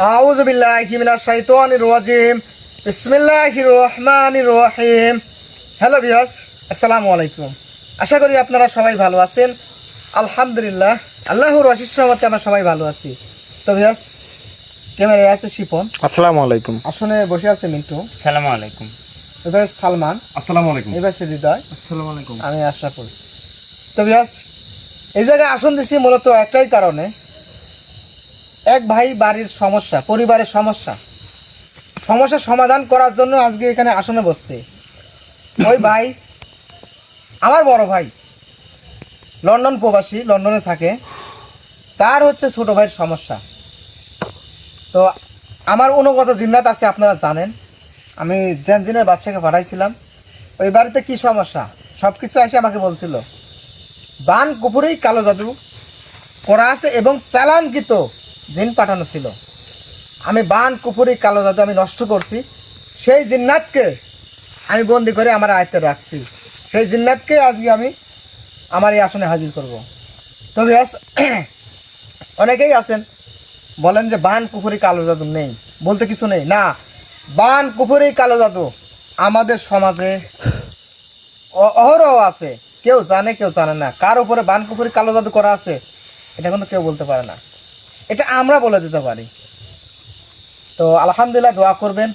আউযু বিল্লাহি মিনাশ শাইতানির রাজিম। বিসমিল্লাহির রহমানির রহিম। হ্যালো ভিউয়ার্স, আসসালামু আলাইকুম। আশা করি আপনারা সবাই ভালো আছেন। আলহামদুলিল্লাহ, আল্লাহর অশেষ রহমতে আমরা সবাই ভালো আছি। তো ভিউয়ার্স, ক্যামেরায় আছে শিপন, আসসালামু আলাইকুম। আসনে বসে আছে মিন্টু, আসসালামু আলাইকুম। এবার সালমান, আসসালামু আলাইকুম। এবার সে হৃদয়, আসসালামু আলাইকুম। আমি আশরাফুল। তো ভিউয়ার্স, এই জায়গায় আসন দিছি মূলত একটাই কারণে, এক ভাই বাড়ির সমস্যা, পরিবারের সমস্যা সমাধান করার জন্য আজকে এখানে আসনে বসছে। ওই ভাই আমার বড় ভাই, লন্ডন প্রবাসী, লন্ডনে থাকে। তার হচ্ছে ছোট ভাইয়ের সমস্যা। তো আমার অনুগত জিন্নাত আছে, আপনারা জানেন। আমি জেনজিনের বাচ্চাকে পাঠাইছিলাম। ওই বাড়িতে কি সমস্যা সব কিছু এসে আমাকে বলছিল। বান কুপুরেই কালো জাদু করা আছে এবং চালানকৃত জিন পাঠানো ছিল। আমি বান কুপুরি কালো জাদু আমি নষ্ট করছি। সেই জিন্নাতকে আমি বন্দি করে আমার আয়ত্তে রাখছি। সেই জিন্নাতকে আজকে আমি আমার এই আসনে হাজির করব। তবে অনেকেই আছেন বলেন যে বান কুপুরি কালো জাদু নেই, বলতে কিছু নেই। না, বান কুপুরি কালো জাদু আমাদের সমাজে অহরহ আছে। কেউ জানে, কেউ জানে না। কার উপরে বান কুপুরি কালো জাদু করা আছে এটা কিন্তু কেউ বলতে পারে না। এটা আমরা বলে দিতে পারি। তো আলহামদুলিল্লাহ, দোয়া করবেন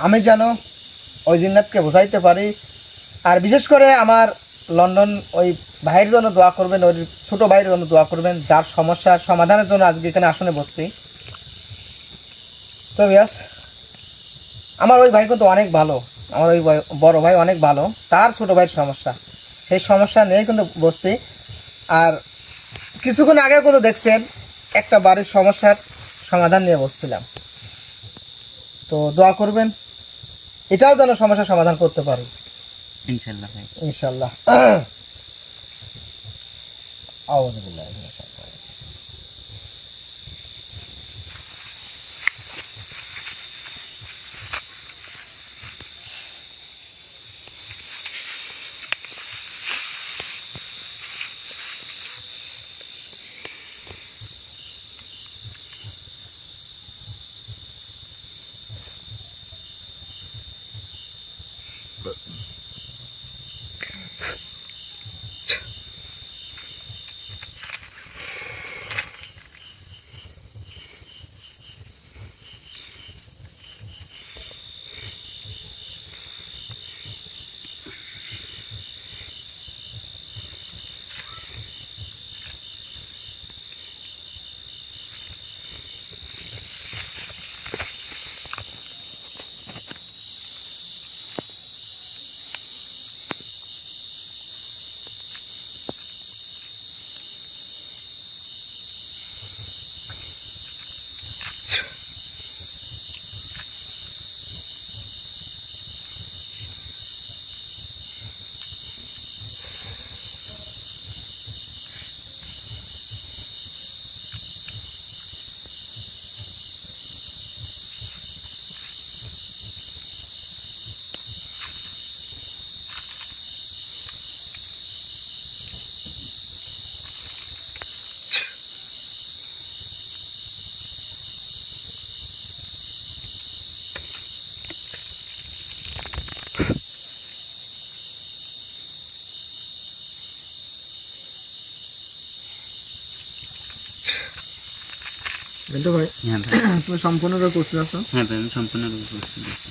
আমি যেন ওই জিন্নাতকে বোঝাইতে পারি। আর বিশেষ করে আমার লন্ডন ওই ভাইয়ের জন্য দোয়া করবেন, ওই ছোটো ভাইয়ের জন্য দোয়া করবেন, যার সমস্যার সমাধানের জন্য আজকে এখানে আসনে বসছি। তো ইয়াস, আমার ওই ভাই কিন্তু অনেক ভালো, আমার ওই বড় ভাই অনেক ভালো। তার ছোটো ভাইয়ের সমস্যা, সেই সমস্যা নিয়ে কিন্তু বসছি। আর কিছুক্ষণ আগে কিন্তু দেখছেন একটা বাড়ির সমস্যার সমাধান নিয়ে বসছিলাম। তো দোয়া করবেন এটাও যেন সমস্যার সমাধান করতে পারি ইনশাআল্লাহ ভাই। ইনশাআল্লাহ। আউযু বিল্লাহি মিনাশ শাইতানির রাজিম। কিন্তু ভাই, হ্যাঁ ভাই। তুমি সম্পূর্ণরূপে প্রস্তুত আছো? হ্যাঁ ভাই, আমি সম্পূর্ণরূপে প্রস্তুত আছি।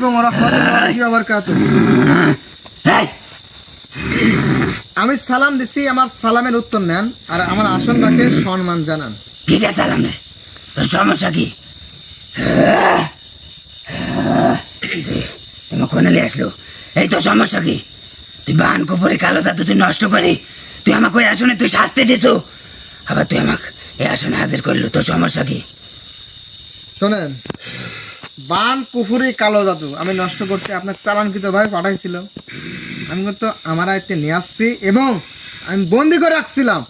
আলাইকুম ওয়া রাহমাতুল্লাহি ওয়া বারাকাতুহু। আমি সালাম দিচ্ছি, আমার সালামের উত্তর নেন আর আমার আসনটাকে সম্মান জানান। কিসের সালাম রে? তোর সমস্যা কি? তুমি কোনে নিয়ে আসলো? এই তোর সমস্যা কি? তুই বাহান কুপুরে কালো জাদু তুই নষ্ট করি, তুই আমাকে ওই আসনে তুই শাস্তি দিছ, আবার তুই আমাকে এই আসনে হাজির করলো, তোর সমস্যা কি? শোনেন, বান কুফুরি কালো জাদু আমি নষ্ট করছি, আপনার চালানকৃত ভাবে পাঠাইছিল। আমি কিন্তু আমার আয়ত্তে নিয়ে আসছি এবং আমি বন্দি করে রাখছিলাম।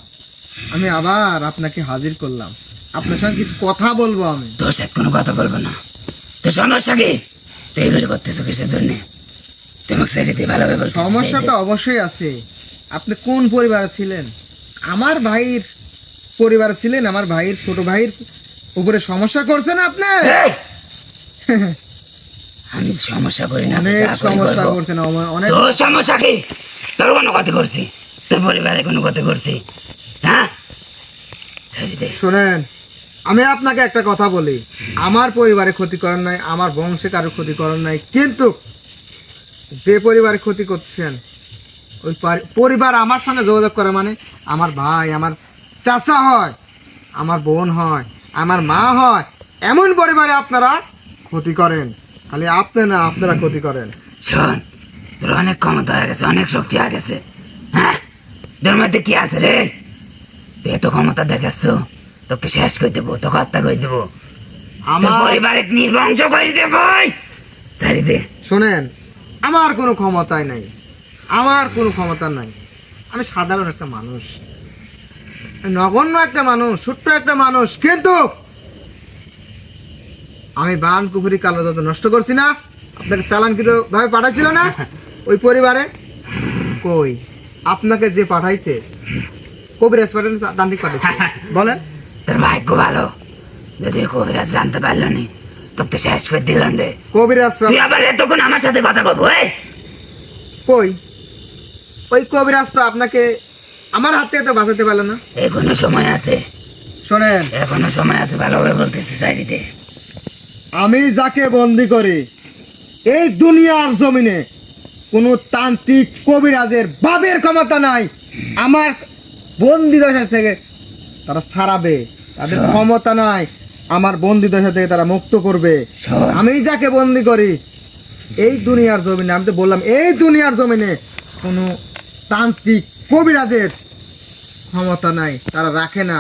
আমি আবার আপনাকে হাজির করলাম, আপনার সঙ্গে কিছু কথা বলবো আমি। তোর সাথে কোনো কথা বলবো না। তোর সমস্যা কি? তুই এগুলো করতেছো কিসের জন্য? তুই আমাকে ছেড়ে দিয়ে ভালোভাবে বলছিস। সমস্যা তো অবশ্যই আছে। আপনি কোন পরিবারে ছিলেন? আমার ভাইয়ের পরিবারে ছিলেন, আমার ভাইয়ের ছোট ভাইয়ের উপরে সমস্যা করছেন আপনি। এই! আমি সমস্যা করি না, অনেক যা করি সমস্যা করবো। করছেন, অনেক। তোর সমস্যা কি? তোর কোনো ক্ষতি করছি? তোর পরিবারে কোনো ক্ষতি করছি? হ্যাঁ, ছেড়ে দে। শোনেন, আমি আপনাকে একটা কথা বলি, আমার পরিবারে ক্ষতি করার নাই, আমার বংশে কারো ক্ষতি করার নাই, কিন্তু যে পরিবারে ক্ষতি করছেন ওই পরিবার আমার সঙ্গে যোগাযোগ করে, মানে আমার ভাই, আমার চাচা হয়, আমার বোন হয়, আমার মা হয়, এমন পরিবারে আপনারা ক্ষতি করেন। খালি আপনি না, আপনারা ক্ষতি করেন। শোন, তোর অনেক ক্ষমতা হয়ে গেছে, অনেক শক্তি হয়ে গেছে। হ্যাঁ, তোর মধ্যে কি আছে রে? তুই এত ক্ষমতা দেখাচ্ছ, তোকে শেষ করে দেবো, তোকে হত্যা করে দেবো, আমার আমার পরিবারে নির্বংশ করে দেবো। ছাড়ি দে। শোনেন, আমার কোনো ক্ষমতাই নাই, আমার কোনো ক্ষমতা নাই। আমি সাধারণ একটা মানুষ, নগণ্য একটা মানুষ, ছোট্ট একটা মানুষ, কিন্তু আমি বান কুফুরি কালো জাদু নষ্ট করছি না। আপনাকে চালানকৃত ভাবে পাঠাইছিল না ওই পরিবারে? কই, আপনাকে যে পাঠাইছে কবিরাজ পাঠান, তান্ত্রিক পাঠাইছে? বলেন। তোর ভাগ্য ভালো, যদি কবিরাজ জানতে পারলো নি, তোকে শেষ করে দিলাম রে। কবিরাজ তুই আবার এতক্ষণ আমার সাথে কথা বলবো? কই, ওই কবিরাজ তো আপনাকে আমার হাত থেকে তো বাঁচাতে পারলো না। এখনো সময় আছে, শোনেন, এখনো সময় আছে, ভালোভাবে বলতেছি। ছাড়ি দে। আমি যাকে বন্দি করি এই দুনিয়ার জমিনে কোনো তান্ত্রিক কবিরাজের বাবের ক্ষমতা নাই আমার বন্দি দশা থেকে তারা ছাড়াবে, তাদের শোন। ক্ষমতা নাই আমার বন্দি দশা থেকে তারা মুক্ত করবে। শোন। আমি যাকে বন্দি করি এই দুনিয়ার জমিনে, আমি তো বললাম এই দুনিয়ার জমিনে কোনো তান্ত্রিক কবিরাজের ক্ষমতা নাই, তারা রাখে না।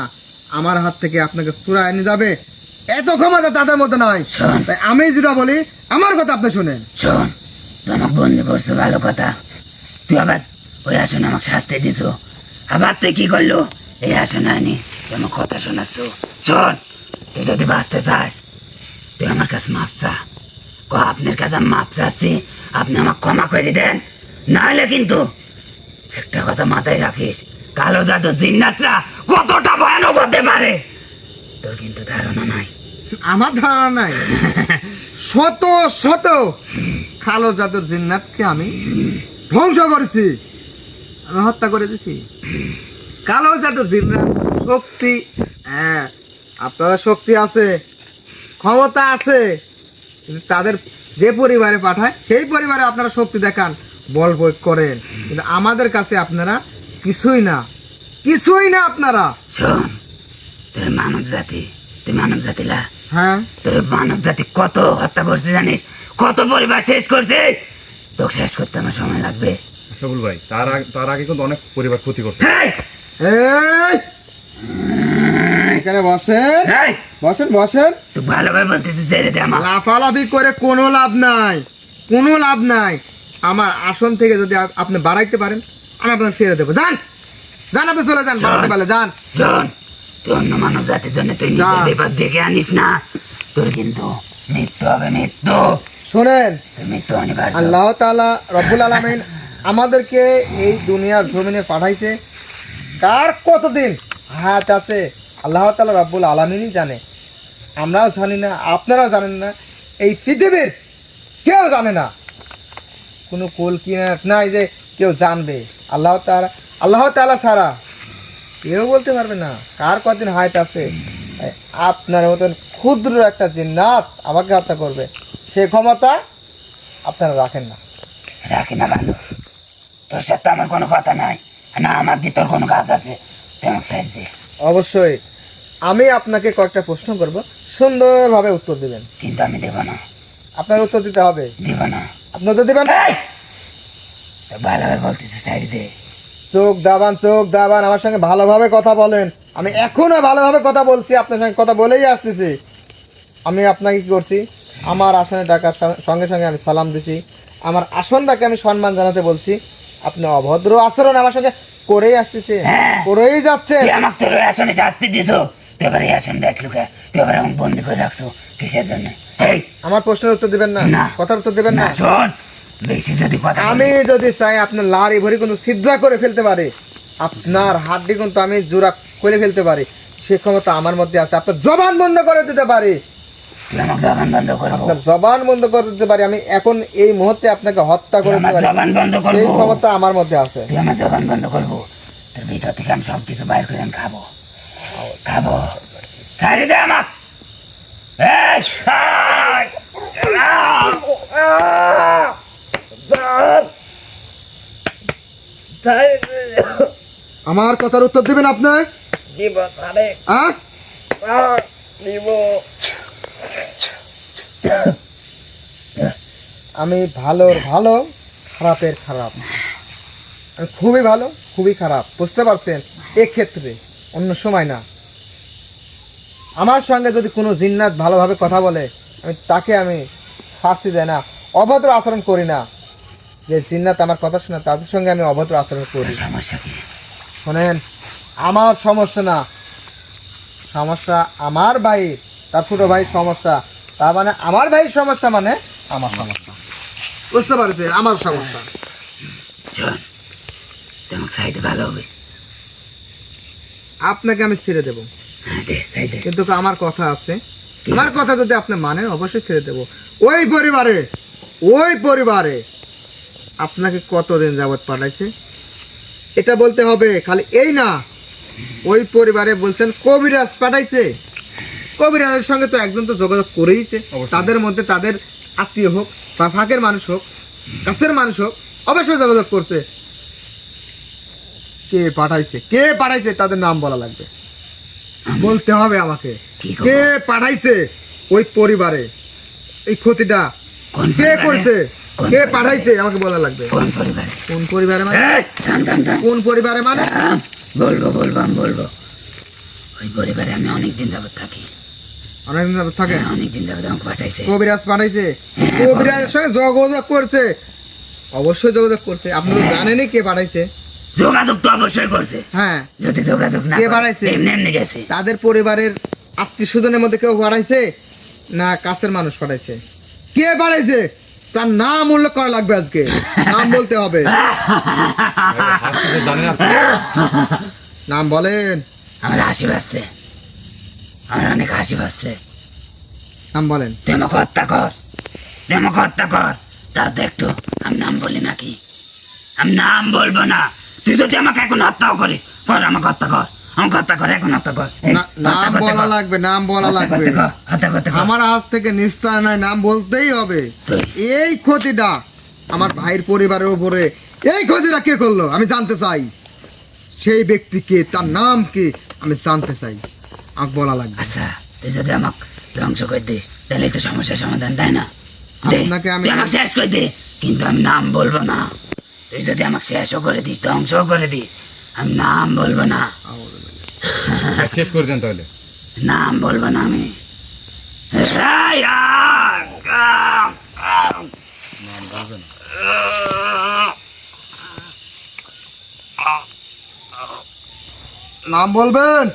আমার হাত থেকে আপনাকে চুরায় নিয়ে যাবে, এত ক্ষমতা তাদের মধ্যে নয়। শোন। তাই আমি যেটা বলি, আমার কথা আপনি শুনেন। শোন, তুই আমাকে বন্দি করছো, ভালো কথা। তুই আবার ওই আসনে আমাকে শাস্তি দিছ, আবার তুই কি করলো? এই আসনে আনি তুই আমার কথা শোনাচ্ছ। শোন, তুই যদি বাঁচতে চাস, তুই আমার কাছে মাপ চা। আপনার কাছে আমি মাপ চাচ্ছি, আপনি আমাকে ক্ষমা করে দেন, নাহলে কিন্তু একটা কথা মাথায় রাখিস, কালো জাদু জিন্নাতরা কতটা ভয়ানক হতে পারে তোর কিন্তু ধারণা নাই। আমার ধারণা নাই, শত শত কালো জাদুর জিন্নাতকে আমি ধ্বংস করেছি, আমি হত্যা করে দিছি। কালো জাদুর জিন্নাত শক্তি, হ্যাঁ আপনারা শক্তি আছে, ক্ষমতা আছে, কিন্তু তাদের যে পরিবারে পাঠায় সেই পরিবারে আপনারা শক্তি দেখান, বল প্রয়োগ করেন, কিন্তু আমাদের কাছে আপনারা কিছুই না, কিছুই না আপনারা। শোন, তোর মানব জাতি, তুই মানব জাতিলা, হ্যাঁ, তোর মানব জাতি কত হত্যা করছে জানিস? কত পরিবার শেষ করছে? তোকে শেষ করতে আমার সময় লাগবে। সবুল ভাই, তার আগে কিন্তু অনেক পরিবার ক্ষতি করছে। এই! এই এখানে বসেন, এই! বসেন বসেন। তুই ভালোভাবে বলতেছিস, ছেড়ে দে আমার। লাফালাফি করে কোনো লাভ নাই, কোনো লাভ নাই। আমার আসন থেকে যদি আপনি বাড়াইতে পারেন, আমি আপনাকে ছেড়ে দেবো। যান, যান, আপনি চলে যান, বাড়াতে পারলে যান। শোন, তুই অন্য মানব জাতির জন্য তুই নিজের যা। বিপদ ডেকে আনিস না, তোর কিন্তু মৃত্যু হবে, মৃত্যু। শোনেন, তোর মৃত্যু অনিবার্য। আল্লাহ তাআলা রব্বুল আলামিন আমাদেরকে এই দুনিয়ার জমিনে পাঠাইছে, কার কতদিন হায়াত আছে আল্লাহ তাআলা রব্বুল আলামিনই জানে, আমরাও জানি না, আপনারাও জানেন না, এই পৃথিবীর কেউ জানে না। কোনো কুল কিনার নাই যে কেউ জানবে, আল্লাহ তাআলা ছাড়া কেউ বলতে পারবে না কার কতদিন হায়াত আছে। তাই আপনার মতন ক্ষুদ্র একটা জিন্নাত আমাকে হত্যা করবে, সে ক্ষমতা আপনারা রাখেন না। রাখি না ভালো, তোর সাথে আমার কোনো কথা নাই, না আমার কি তোর কোনো কাজ আছে, তুই আমাকে সাইজ দে। অবশ্যই আমি আপনাকে কয়েকটা প্রশ্ন করব, সুন্দরভাবে উত্তর দিবেন। কিন্তু আমি দেব না, আপনার উত্তর দিতে হবে। দিব না। আপনি উত্তর দিবেন। এই! তো ভালোভাবে বলতেছি সাইজ দে। চোখ দাবান আমার সঙ্গে ভালোভাবে কথা বলেন। আমি এখনো ভালোভাবে কথা বলছি, আপনার সঙ্গে কথা বলেই আসতেছি। আমি আপনাকে কি করছি, আমার আসনে ডাকার সঙ্গে সঙ্গে আমি সালাম দিছি, আমার আসনটাকে আমি সম্মান জানাতে বলছি। আপনি অভদ্র আচরণ আমার সঙ্গে করেই আসতেছে, হ্যাঁ। করেই যাচ্ছে। তুই আমাকে তোর ওই আসনে শাস্তি দিছো, তুই এবার এই আসন দেখলু কে, তুই এবার আমাকে বন্দি করে রাখছো কিসের জন্য? এই আমার প্রশ্নের উত্তর দিবেন না, না। কথার উত্তর দিবেন না না। শোন, বেশি যদি কথা আমি যদি চাই আপনার লাড়ি ভরি কিন্তু ছিদ্রা করে ফেলতে পারি, আপনার হাড্ডি কিন্তু আমি জোড়া করে ফেলতে পারি, সে ক্ষমতা আমার মধ্যে আছে। আপনার জবান বন্ধ করে দিতে পারি, তুই আমাকে জবান বন্ধ করবো, আপনার জবান বন্ধ করে দিতে পারি। আমি এখন এই মুহূর্তে আপনাকে হত্যা করে দিতে আমার পারি, জবান বন্ধ সেই করবো, ক্ষমতা আমার মধ্যে আছে। তুই আমার জবান বন্ধ করবো, তোর ভিতর থেকে আমি সব কিছু বাইর করে আমি খাবো, খাবো। ছাড়ি দে আমাক। এই, ছাড়! আমার কথার উত্তর দিবেন আপনি? হ্যাঁ? আমি ভালোর ভালো, খারাপের খারাপ। আমি খুবই ভালো, খুবই খারাপ, বুঝতে পারছেন? এক্ষেত্রে অন্য সময় না। আমার সঙ্গে যদি কোনো জিন্নাত ভালোভাবে কথা বলে, তাকে আমি শাস্তি দেয় না, অভদ্র আচরণ করি না। যে জিন্নাত আমার কথা শোনে তাদের সঙ্গে আমি অভদ্র আচরণ করি। সমস্যা কি? শোনেন, আমার সমস্যা না, সমস্যা আমার ভাই, তার ছোট ভাই সমস্যা, তার মানে আমার ভাইয়ের সমস্যা, মানে আমার সমস্যা, বুঝতে পারছে? আমার সমস্যা। শোন, তুই আমাকে সাইডে ভালো হবে। আপনাকে আমি ছেড়ে দেব, হ্যাঁ, দে, সাইডে। কিন্তু আমার কথা আছে, আমার কথা যদি আপনি মানেন অবশ্যই ছেড়ে দেব। ওই পরিবারে আপনাকে কতদিন যাবত পাঠাইছে এটা বলতে হবে, খালি এই না। ওই পরিবারে বলছেন কবিরাজ পাঠাইছে, কবিরাজের সঙ্গে তো একজন তো যোগাযোগ করেইছে, অবশ্যই। তাদের মধ্যে তাদের আত্মীয় হোক বা ফাঁকের মানুষ হোক, কাছের মানুষ হোক, অবশ্যই যোগাযোগ করছে। কে পাঠাইছে তাদের নাম বলা লাগবে, বলতে হবে আমাকে। কি করবো? কে পাঠাইছে ওই পরিবারে এই ক্ষতিটা, কোন কে পরিবারে? করছে, কোন কে পরিবারে? পাঠাইছে আমাকে বলা লাগবে। কোন পরিবারে? কোন পরিবারে মানে? এই, থাম, থাম, থাম। কোন পরিবারে মানে? থাম, বলবো আমি বলবো। ওই পরিবারে আমি অনেকদিন যাবত থাকি, অনেকদিন যাবত থাকে। অনেকদিন যাবত আমাকে পাঠাইছে। কবিরাজ পাঠাইছে, হ্যাঁ, কবিরাজের সঙ্গে যোগাযোগ করছে, অবশ্যই যোগাযোগ করছে। আপনি তো জানেনই কে পাঠাইছে। যোগাযোগ তো অবশ্যই করছে, হ্যাঁ, যদি যোগাযোগ না কে করে, বাড়াইছে? এমনি গেছে। তাদের পরিবারের আত্মীয় স্বজনের মধ্যে কেউ পাঠাইছে না কাছের মানুষ পাঠাইছে? কে পাঠাইছে তার নাম উল্লেখ করা লাগবে, আজকে নাম বলতে হবে। হাসতেছে, জানেন আপনি? নাম বলেন, আমার হাসি পাচ্ছে, আমার অনেক হাসি পাচ্ছে। নাম বলেন। তুই আমাকে হত্যা কর, তা দেখতো আমি নাম বলি নাকি? আমি নাম বলবো না। তুই যদি আমাকে এখন হত্যাও করিস, আমাকে হত্যা কর, এখন হত্যা কর। এই, নাম বলা লাগবে, নাম বলা লাগবে। হত্যা করতে কর। আমার আজ থেকে নিস্তার নাই, নাম বলতেই হবে। তুই এই ক্ষতিটা আমার ভাইয়ের পরিবারের উপরে, এই ক্ষতিটা কে করলো আমি জানতে চাই। সেই ব্যক্তিকে, তার নাম কি আমি জানতে চাই, আমাকে বলা লাগবে। আচ্ছা, তুই যদি আমাকে ধ্বংস করে দিস তাহলে তো সমস্যার সমাধান, তাই না? দে, আপনাকে আমি- তুই আমাকে শেষ করে দে, কিন্তু আমি নাম বলবো না। তুই যদি আমাকে শেষও করে দিস, ধ্বংসও করে দিস, আমি নাম বলবো না। শেষ করে দেন তাহলে। নাম বলবো না আমি। নাম বলবেন।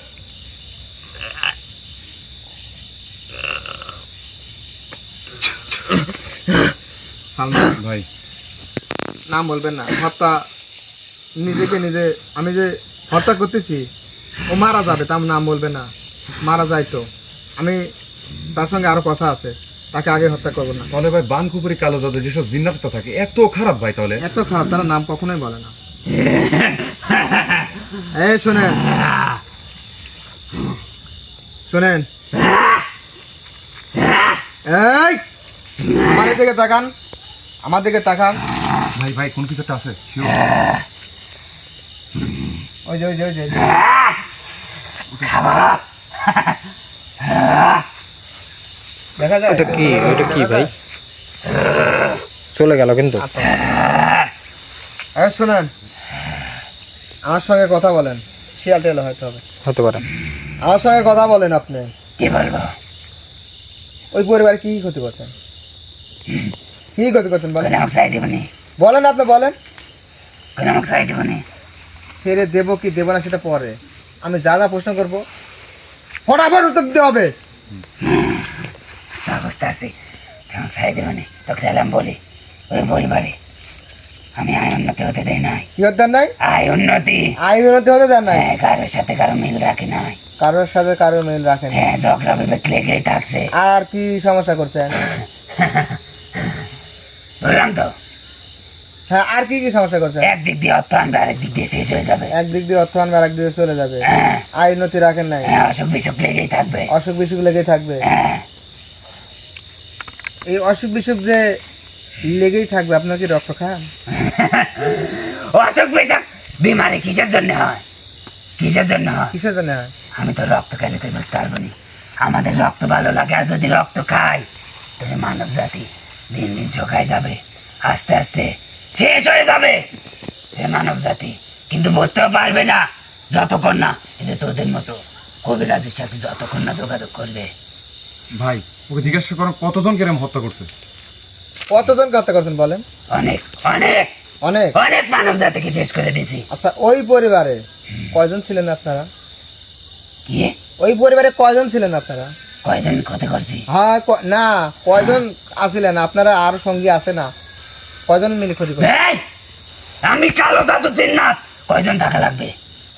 সালমান, ভাই নাম বলবেন না। হত্যা নিজেকে নিজে, আমি যে হত্যা করতেছি ও মারা যাবে, তার নাম বলবে না। মারা যায় তো, আমি তার সঙ্গে আরো কথা আছে, তাকে আগে হত্যা করবো না। তাহলে ভাই বানকুপুরি কালো জাদু যেসব জিন্নাতটা থাকে এত খারাপ ভাই, তাহলে এত খারাপ, তারা নাম কখনোই বলে না। এই শোনেন, শোনেন, এই আমার এদিকে তাকান। আমার দিকে তাকান। ভাই ভাই কোন কিছু একটা আছে sure? ওই যে ওই যে ওই যে দেখা যায় ওটা কি ভাই? চলে গেল কিন্তু। আচ্ছা শোনেন, আমার সঙ্গে কথা বলেন। শিয়াল টেল হয়তো হবে, হতে পারে। আমার সঙ্গে কথা বলেন। আপনি কি বলবো? ওই পরিবার কি ক্ষতি করছেন? কি ক্ষতি করছেন বলেন? আমাকে চাই দেবনি, বলেন, আপনি বলেন। আমাকে চাই দেবনি। ছেড়ে দেবো কি দেবো না সেটা পরে, আমি যা যা প্রশ্ন করবো ফটাফট উত্তর দিতে হবে। বুঝতে পারছি, আমাকে চাই দেবনি। তোকে তাহলে বলি, ওই পরিবারে আমি আয় উন্নতি হতে দেয় নাই। কি হতে দেন নাই? আয় উন্নতি, আয় উন্নতি হতে দেন নাই। হ্যাঁ, কারোর সাথে কারো মিল রাখি নাই। কারোর সাথে কারোর মিল রাখেন। হ্যাঁ, ঝগড়া বিভেদ লেগেই থাকছে। আর কি সমস্যা করছেন? বললাম তো, হ্যাঁ, আর কি কি সমস্যা করছেন? একদিক দিয়ে অর্থ আনবে, আরেক দিক দিয়ে শেষ হয়ে যাবে। একদিক দিয়ে অর্থ আনবে, আরেক দিকে চলে যাবে। হ্যাঁ, আয় উন্নতি রাখেন নাই, হ্যাঁ, অসুখ বিসুখ লেগেই থাকবে। অসুখ বিসুখ লেগে থাকবে। হ্যাঁ, এই অসুখ বিসুখ যে লেগেই থাকবে, আপনার কি রক্ত খান? অসুখ বিসুখ বিমারি কিসের জন্য হয়? কিসের জন্য হয়? কিসের জন্য হয়? আমি তো রক্ত খাইলে তুই বুঝতে পারবো নি। আমাদের রক্ত ভালো লাগে, আর যদি রক্ত খাই তাহলে মানব জাতি দিন দিন চোখায় যাবে, আস্তে আস্তে শেষ হয়ে যাবে এ মানব জাতি। কিন্তু বুঝতেও পারবে না যতক্ষণ না এই যে তোদের মতো কবিরাজের সাথে যতক্ষণ না যোগাযোগ করবে। ভাই ওকে জিজ্ঞাসা করো কতজন কেরম হত্যা করছে। কতজনকে হত্যা করছেন বলেন? অনেক অনেক অনেক। অনেক মানব জাতিকে শেষ করে দিছি। আচ্ছা, ওই পরিবারে কয়জন ছিলেন আপনারা? কি ওই পরিবারে কয়জন ছিলেন আপনারা? কয়জন ক্ষতি করছি? হ্যাঁ, না, কয়জন আছিলেন আপনারা? আর সঙ্গী আছে না? কয়জন মিলে ক্ষতি করছেন? এই, আমি কালো জাদু জিন্নাত, কয়জন থাকা লাগবে?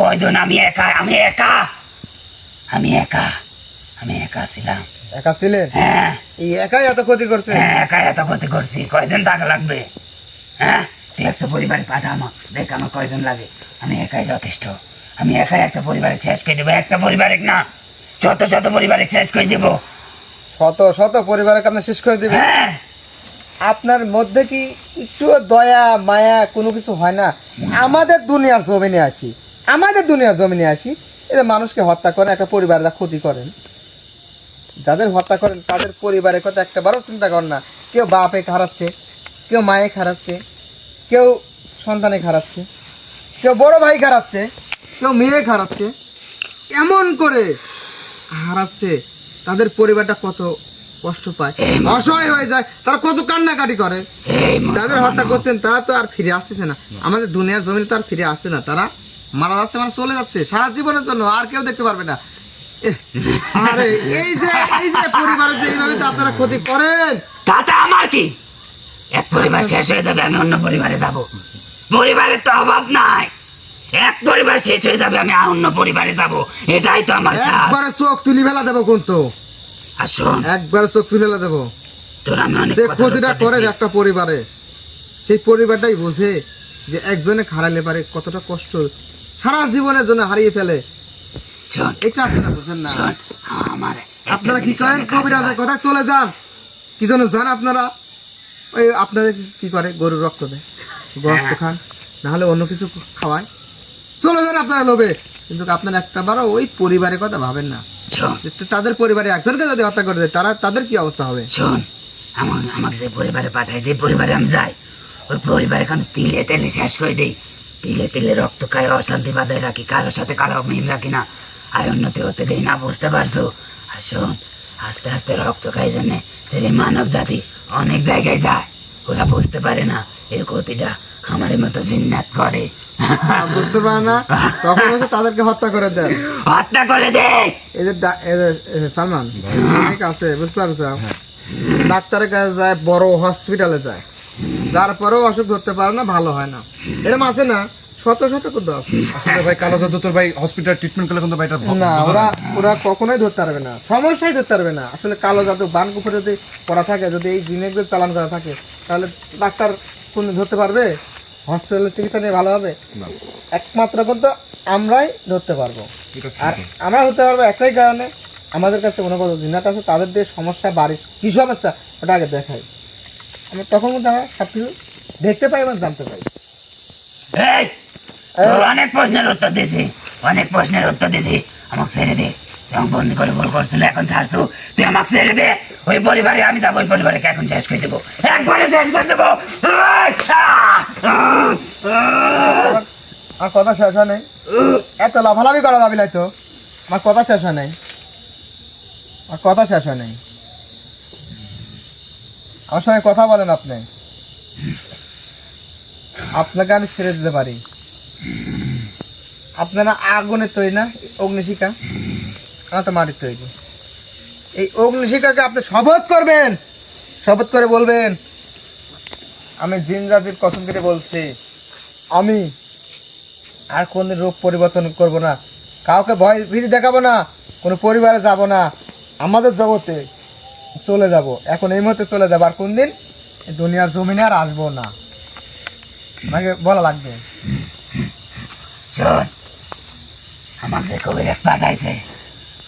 কয়জন? আমি একা, আমি একা, আমি একা, আমি একা ছিলাম। একা ছিলেন? হ্যাঁ, এই একাই এত ক্ষতি করছে? হ্যাঁ, একা এত ক্ষতি করছি। কয়জন থাকা লাগবে? হ্যাঁ, তুই একটা পরিবারে পাঠা, আমার দেখ আমার কয়জন লাগে। আমি একাই যথেষ্ট। আমি একাই একটা পরিবারে শেষ করে দেবো। একটা পরিবারে না, শত শত পরিবারে শেষ করে দেবো। শত শত পরিবারকে আপনি শেষ করে দিবেন? হ্যাঁ, আপনার মধ্যে কি একটু দয়া মায়া কোনো কিছু হয় না? আমাদের দুনিয়ার জমিনে আসি, আমাদের দুনিয়ার জমিনে আসি, এই মানুষকে হত্যা করেন, একটা পরিবারের ক্ষতি করেন। যাদের হত্যা করেন তাদের পরিবারের কথা একটাবারও চিন্তা করেন না। কেউ বাপে হারাচ্ছে, কেউ মায়ে হারাচ্ছে, কেউ সন্তানে হারাচ্ছে, কেউ বড় ভাই হারাচ্ছে, কেউ মেয়ে হারাচ্ছে, এমন করে হারাচ্ছে। তাদের পরিবারটা কত কষ্ট পায়, অসহায় হয়ে যায়, তারা কত কান্নাকাটি করে। যাদের হত্যা করতেন তারা তো আর ফিরে আসতেছে না, আমাদের দুনিয়ার জমিনে তো আর ফিরে আসছে না। তারা মারা যাচ্ছে, মানে চলে যাচ্ছে সারা জীবনের জন্য, আর কেউ দেখতে পারবে না। আরে এই যে পরিবারের যে এইভাবে তো আপনারা ক্ষতি করেন, তাতে আমার কি? এক পরিবার শেষ হয়ে যাবে, আমি অন্য পরিবারে যাব। পরিবারের তো অভাব নাই। এক পরিবার শেষ হয়ে যাবে, আমি অন্য পরিবারে যাব। এটাই তো আমার কাজ। একবারে চোখ তুলি ফেলা দেবো, কিন্তু আর শোন, একবারে চোখ তুলে ফেলা দেবো। তোর আমি অনেক যে কথার ক্ষতিটা উত্তর করে দিছি। একটা পরিবারে, সেই পরিবারটাই বোঝে যে একজনে হারাইলে পারে কতটা কষ্ট সারা জীবনের জন্য হারিয়ে ফেলে। শোন, এটা আপনারা বুঝেন না। শোন, আমার আপনারা কি করেন? কবিরাজের কথা চলে যান, কি জন্য যান আপনারা? ওই আপনাদের কি করে, গরুর রক্ত দেয়, রক্ত খান, না হলে অন্য কিছু খাওয়ায়, চলে যান আপনারা লোভে। কিন্তু আপনারা একটাবারও ওই পরিবারের কথা ভাবেন না। শোন, তাদের পরিবারে একজনকে যদি হত্যা করে দেয়, তাদের কি অবস্থা হবে? শোন, আমাকে যে পরিবারে পাঠায়, যে পরিবারে আমি যাই, ওই পরিবার এখন তিলে তেলে শেষ করে দিই। তিলে তিলে রক্ত খায়, অশান্তি বাধায় রাখি, কারোর সাথে কারো মিল রাখি না, আয় উন্নতি হতে দেই না। বুঝতে পারছো? আর শোন, আস্তে আস্তে রক্ত খাই জন্যে মানব জাতি অনেক জায়গায় যায়, ওরা বুঝতে পারে না এই ক্ষতিটা আমার মতো জিন্নাত করে। বুঝতে পারে না, তখন হচ্ছে তাদেরকে হত্যা করে দেন। হত্যা করে দে। এই যে সালমান অনেক আছে, বুঝতে পারছো? ডাক্তারের কাছে যায়, বড় হসপিটালে যায়, যার পরেও অসুখ ধরতে পারে না, ভালো হয় না। এরকম আছে না, শত শত কিন্তু আছে। আসলে ভাই কালো জাদু তোর ভাই হসপিটাল ট্রিটমেন্ট করলে কিন্তু ভাই এটা না, ওরা কখনোই ধরতে পারবে না, সমস্যাই ধরতে পারবে না। আসলে কালো জাদু বান কুপুরে যদি করা থাকে, যদি এই জিনিসগুলো চালান করা থাকে, তাহলে ডাক্তার কোন ধরতে পারবে? হসপিটালের চিকিৎসা নিয়ে ভালো হবে? একমাত্র কিন্তু আমরাই ধরতে পারবো। আর আমরা ধরতে পারবো একটাই কারণে, আমাদের কাছে কোনো কত জিনাত আছে, তাদের যে সমস্যা, বাড়ির কি সমস্যা ওটা আগে দেখাই। আমি তখন মধ্যে আমার সব কিছু দেখতে পাই এবং জানতে পাই। এই তোর অনেক প্রশ্নের উত্তর দিছি, অনেক প্রশ্নের উত্তর দিছি, আমাকে ছেড়ে দে। তুই আমাকে বন্দি করে ভুল করছিল, এখন ছাড়ছু, তুই আমাকে ছেড়ে দে। ওই পরিবারে আমি যাবো, ওই পরিবারকে এখন শেষ করে দেবো, একবারে শেষ করে দেবো। আমার কথা শেষ হয় নাই, এত লাফালাফি করা যাবি তো। আমার কথা শেষ হয় নাই, আমার কথা শেষ হয় নাই। আমার সঙ্গে কথা বলেন আপনি। আপনাকে আমি ছেড়ে দিতে পারি। আপনারা আগুনের তৈরি না, অগ্নিশিখা, আমার তো মাটির তৈরি। এই অগ্নিশিখাকে আপনি শপথ করবেন, শপথ করে বলবেন, আমি জিন জাতির কসম কেটে বলছি, আমি আর কোনো রূপ পরিবর্তন করব না, কাউকে ভয় ভীতি দেখাবো না, কোনো পরিবারে যাব না, আমাদের জগতে চলে যাব, এখন এই মুহূর্তে চলে যাবো। আর কোন দিন দুনিয়ার জমিনে আর আসবো না, আমাকে বলা লাগবে। শোন, আমাকে যে কবিরাজ পাঠাইছে,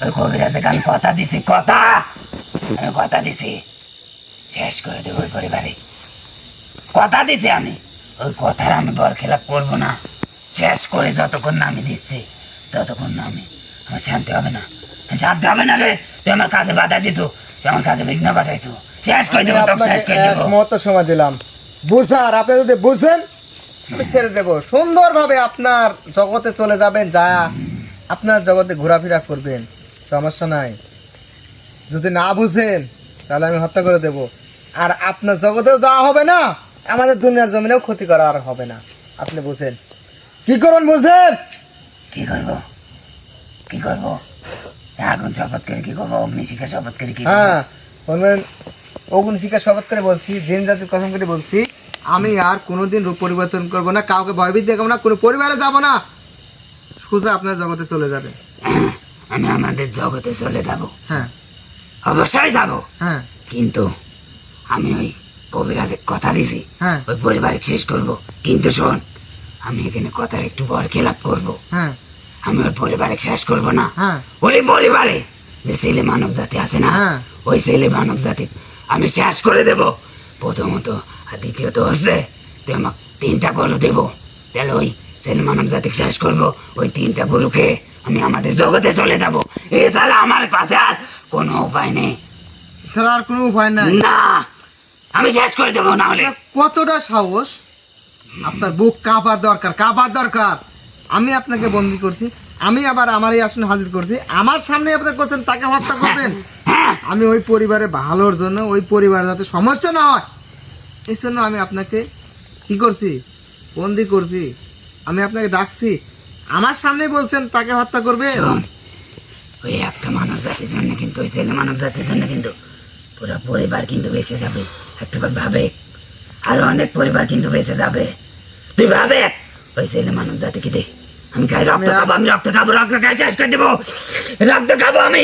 ওই কবিরাজকে আমি কথা দিছি, আমি কথা দিছি, শেষ করে দেবো ওই পরিবারে। কথা দিছি আমি, ওই কথার আমি বর খেলাপ করবো না। শেষ করে যতক্ষণ না আমি দিচ্ছি, ততক্ষণ না আমার শান্তি হবে না, শান্তি হবে না রে। তুই আমার কাছে বাধা দিছো, তুই আমার কাছে বিঘ্ন ঘটাইছো, শেষ করে দেবো তোকে, শেষ করে এক দেবো। মুহূর্ত সময় দিলাম বুঝার, আপনি যদি বুঝেন আমি ছেড়ে দেবো। সুন্দরভাবে আপনার জগতে চলে যাবেন, যা আপনার জগতে ঘোরাফেরা করবেন, সমস্যা নাই। যদি না বুঝেন তাহলে আমি হত্যা করে দেব। আর আপনার জগতেও যাওয়া হবে না, আমাদের দুনিয়ার জমিনেও ক্ষতি করা আর হবে না। আপনি বুঝেন কি করুন, বুঝেন কি করবো, কি করবো? আগুন শপথ করে কি করবো, অগ্নিশিখা শপথ করে কি করবো? হ্যাঁ বলবেন, অগ্নিশিখা শপথ করে বলছি, জিন জাতির কসম করে বলছি, আমি আর কোনোদিন রূপ পরিবর্তন করব না, কাউকে ভয়ভীত দেখাবো না, কোনো পরিবারে যাব না, সোজা আপনার জগতে চলে যাবে। আমি আমাদের জগতে চলে যাব, হ্যাঁ অবশ্যই যাব, হ্যাঁ কিন্তু আমি ওই কবিরাজের কথা দিছি, হ্যাঁ ওই পরিবারে শেষ করব। কিন্তু শোন, আমি এখানে কথার একটু বর খেলাপ করব। হ্যাঁ আমি ওই পরিবারে শেষ করব না, হ্যাঁ ওই পরিবারে যে ছেলে মানব জাতি আছে না, হ্যাঁ। ওই ছেলে মানব জাতি আমি শেষ করে দেব প্রথমত। আর দ্বিতীয়ত হচ্ছে, তুই আমাকে 3টা গরু দেব, তাহলে ওই ছেলে মানব জাতি শেষ করব। ওই 3টা গরুকে আমি আমাদের জগতে চলে যাব, এছাড়া আমার কাছে আর কোনো উপায় নেই। এছাড়া আর কোনো উপায় নাই। না, আমি শেষ করে দেবো, না হলে। আপনার কতটা সাহস, আপনার বুক কাঁপার দরকার, কাঁপার দরকার। আমি আপনাকে বন্দি করছি, আমি আবার আমার এই আসনে হাজির করছি, আমার সামনে আপনি করছেন তাকে হত্যা করবেন। হ্যাঁ, আমি ওই পরিবারে ভালোর জন্য, ওই পরিবারে যাতে সমস্যা না হয় এই জন্য আমি আপনাকে কি করছি, বন্দি করছি। আমি আপনাকে ডাকছি, আমার সামনে বলছেন তাকে হত্যা করবেন। শোন, ওই একটা মানব জাতির জন্য কিন্তু, ওই ছেলে মানব জাতির জন্য কিন্তু পুরো পরিবার কিন্তু বেঁচে যাবে। একটাবার ভাবে, আরো অনেক পরিবার কিন্তু বেঁচে যাবে। তুই ভাবে, ওই ছেলে মানব জাতিকে দে, আমি খাই রক্ত খাবো, আমি রক্ত খাবো, রক্ত খাই শেষ করে দেবো, রক্ত খাবো আমি।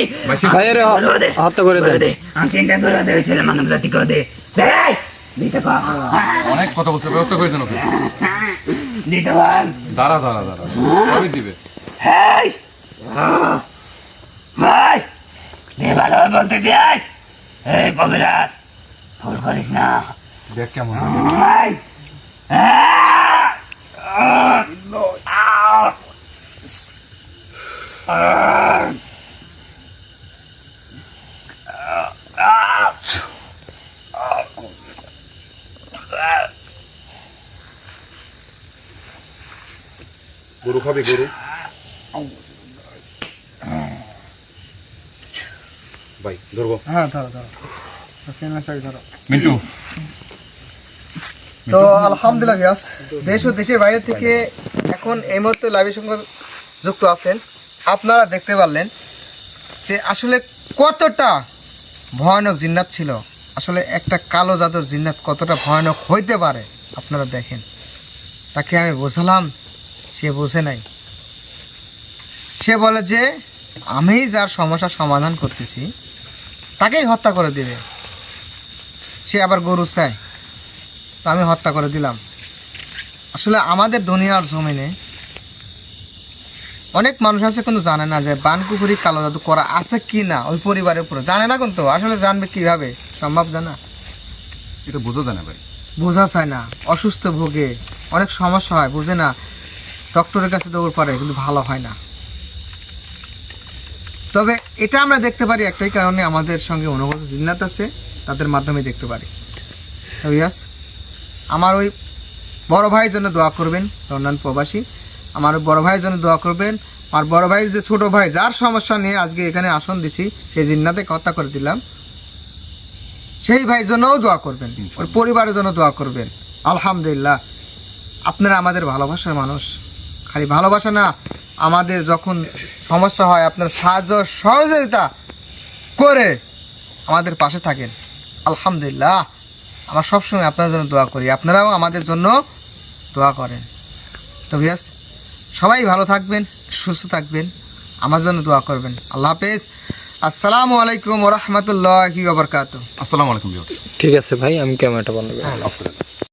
গরু দে, হত্যা করে গরু দে, আমি 3টা গরু দে, ওই ছেলে মানব জাতিকে দে, দে, দিতে পার, অনেক কথা বলছে, ব্যবস্থা করেছেন ওকে। দিতে পার। দাঁড়া দাঁড়া দাঁড়া, সবই দিবে। হেই, ভাই, দে, ভালোভাবে বলতে যাই। এই কবিরাজ, ভুল করিস না। দেখ কেমন ভাই, গরু খাবে, গরু ভাই ধরবো। হ্যাঁ ধরো ধরো, ধরো। মিন্টু, তো আলহামদুলিল্লাহ ভিউয়ার্স, দেশ ও দেশের বাইরে থেকে এখন এই মুহূর্তে লাইভের সঙ্গে যুক্ত আছেন, আপনারা দেখতে পারলেন যে আসলে কতটা ভয়ানক জিন্নাত ছিল। আসলে একটা কালো জাদুর জিন্নাত কতটা ভয়ানক হইতে পারে আপনারা দেখেন। তাকে আমি বোঝালাম, সে বোঝে নাই। সে বলে যে আমি যার সমস্যার সমাধান করতেছি তাকেই হত্যা করে দিবে। সে আবার গরু চায়, তো আমি হত্যা করে দিলাম। আসলে আমাদের দুনিয়ার জমিনে অনেক মানুষ আছে কিন্তু জানে না যে বানকুপুরি কালো জাদু করা আছে কি না ওই পরিবারের উপরে, জানে না কিন্তু। আসলে জানবে কিভাবে, সম্ভব জানা। এটা বোঝা যায় না ভাই। বোঝা চায় না, অসুস্থ ভোগে, অনেক সমস্যা হয়, বুঝে না, ডক্টরের কাছে দৌড় পড়ে কিন্তু ভালো হয় না। তবে এটা আমরা দেখতে পারি একটাই কারণে, আমাদের সঙ্গে অনুগত জিন্নাত আছে, তাদের মাধ্যমে দেখতে পারি। তো ইয়াস, আমার ওই বড় ভাইয়ের জন্য দোয়া করবেন, লন্ডন প্রবাসী, আমার ওই বড় ভাইয়ের জন্য দোয়া করবেন। আমার বড় ভাইয়ের যে ছোট ভাই, যার সমস্যা নিয়ে আজকে এখানে আসন দিছি, সেই জিন্নাতে কথা করে দিলাম, সেই ভাইয়ের জন্যও দোয়া করবেন, ওর পরিবারের জন্য দোয়া করবেন। আলহামদুলিল্লাহ, আপনারা আমাদের ভালোবাসার মানুষ। খালি ভালোবাসা না, আমাদের যখন সমস্যা হয় আপনার সাহায্য সহযোগিতা করে আমাদের পাশে থাকেন। আলহামদুলিল্লাহ, আমরা সবসময় আপনার জন্য দোয়া করি, আপনারাও আমাদের জন্য দোয়া করেন। তো ভিউয়ার্স, সবাই ভালো থাকবেন, সুস্থ থাকবেন, আমার জন্য দোয়া করবেন। আল্লাহ হাফেজ। আসসালামু আলাইকুম ওয়া রাহমাতুল্লাহি ওয়া বারাকাতুহু। আসসালামু আলাইকুম ভিউয়ার্স। ঠিক আছে ভাই, আমি ক্যামেরাটা বন্ধ করি। অফ করে দাও।